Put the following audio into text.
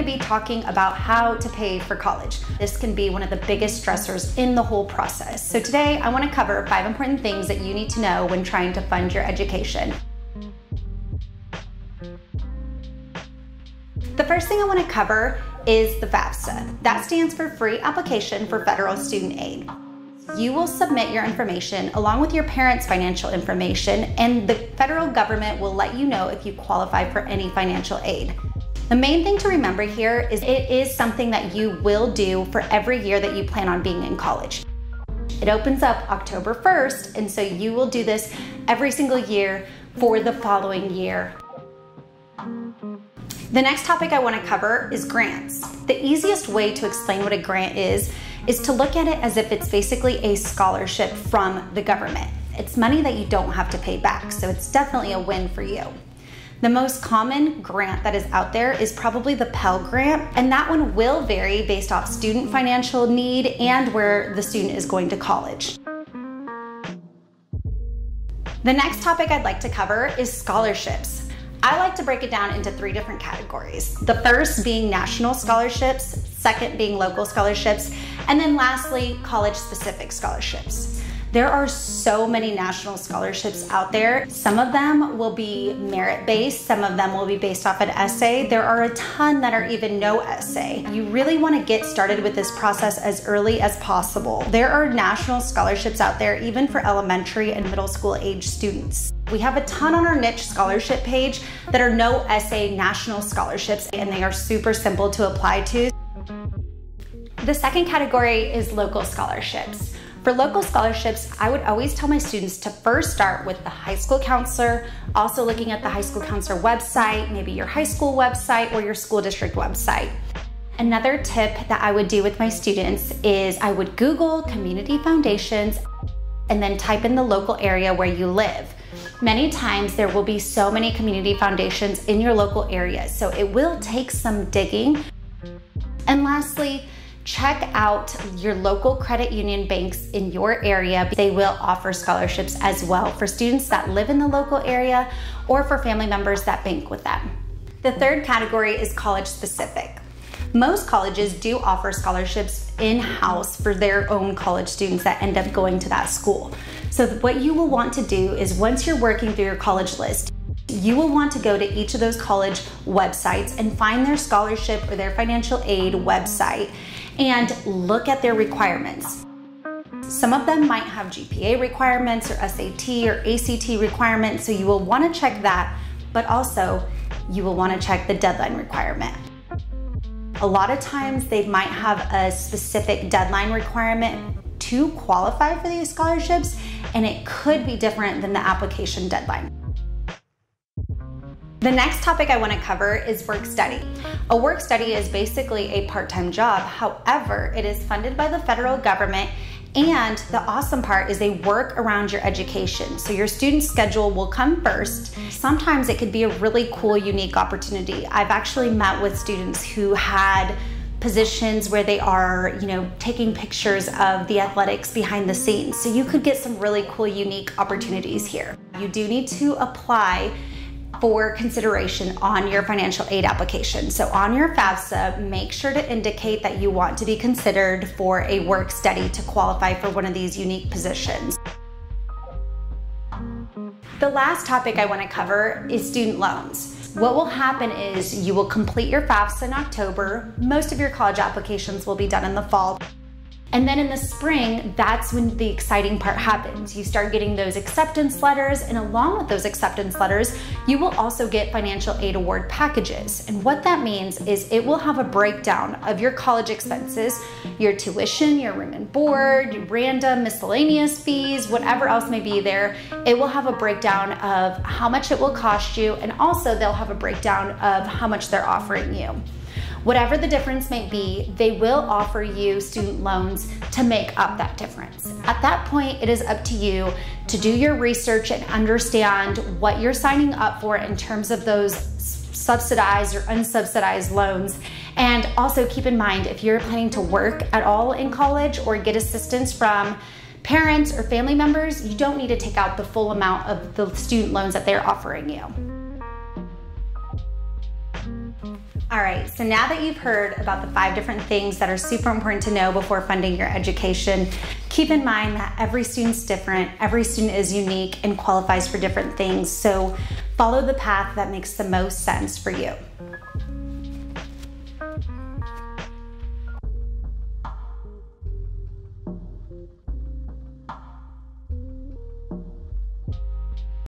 to be talking about how to pay for college. This can be one of the biggest stressors in the whole process. So today I want to cover 5 important things that you need to know when trying to fund your education. The first thing I want to cover is the FAFSA. That stands for Free Application for Federal Student Aid. You will submit your information along with your parents' financial information, and the federal government will let you know if you qualify for any financial aid. The main thing to remember here is it is something that you will do for every year that you plan on being in college. It opens up October 1st, and so you will do this every single year for the following year. The next topic I want to cover is grants. The easiest way to explain what a grant is to look at it as if it's basically a scholarship from the government. It's money that you don't have to pay back, so it's definitely a win for you. The most common grant that is out there is probably the Pell Grant, and that one will vary based off student financial need and where the student is going to college. The next topic I'd like to cover is scholarships. I like to break it down into 3 different categories. The first being national scholarships, second being local scholarships, and then lastly, college-specific scholarships. There are so many national scholarships out there. Some of them will be merit-based, some of them will be based off an essay. There are a ton that are even no essay. You really want to get started with this process as early as possible. There are national scholarships out there even for elementary and middle school age students. We have a ton on our niche scholarship page that are no essay national scholarships, and they are super simple to apply to. The second category is local scholarships. For local scholarships, I would always tell my students to first start with the high school counselor, also looking at the high school counselor website, maybe your high school website or your school district website. Another tip that I would do with my students is I would Google community foundations and then type in the local area where you live. Many times there will be so many community foundations in your local area, so it will take some digging. And lastly, check out your local credit union banks in your area. They will offer scholarships as well for students that live in the local area or for family members that bank with them. The third category is college specific. Most colleges do offer scholarships in-house for their own college students that end up going to that school. So what you will want to do is once you're working through your college list, you will want to go to each of those college websites and find their scholarship or their financial aid website and look at their requirements. Some of them might have GPA requirements or SAT or ACT requirements, so you will want to check that, but also you will want to check the deadline requirement. A lot of times they might have a specific deadline requirement to qualify for these scholarships, and it could be different than the application deadline. The next topic I want to cover is work study. A work study is basically a part-time job. However, it is funded by the federal government, and the awesome part is they work around your education. So your student schedule will come first. Sometimes it could be a really cool, unique opportunity. I've actually met with students who had positions where they are, taking pictures of the athletics behind the scenes. So you could get some really cool, unique opportunities here. You do need to apply for consideration on your financial aid application. So on your FAFSA, make sure to indicate that you want to be considered for a work study to qualify for one of these unique positions. The last topic I want to cover is student loans. What will happen is you will complete your FAFSA in October. Most of your college applications will be done in the fall. And then in the spring, that's when the exciting part happens. You start getting those acceptance letters, and along with those acceptance letters, you will also get financial aid award packages. And what that means is it will have a breakdown of your college expenses, your tuition, your room and board, your random miscellaneous fees, whatever else may be there. It will have a breakdown of how much it will cost you, and also they'll have a breakdown of how much they're offering you. Whatever the difference may be, they will offer you student loans to make up that difference. At that point, it is up to you to do your research and understand what you're signing up for in terms of those subsidized or unsubsidized loans. And also keep in mind, if you're planning to work at all in college or get assistance from parents or family members, you don't need to take out the full amount of the student loans that they're offering you. All right, so now that you've heard about the 5 different things that are super important to know before funding your education, keep in mind that every student's different, every student is unique and qualifies for different things, so follow the path that makes the most sense for you.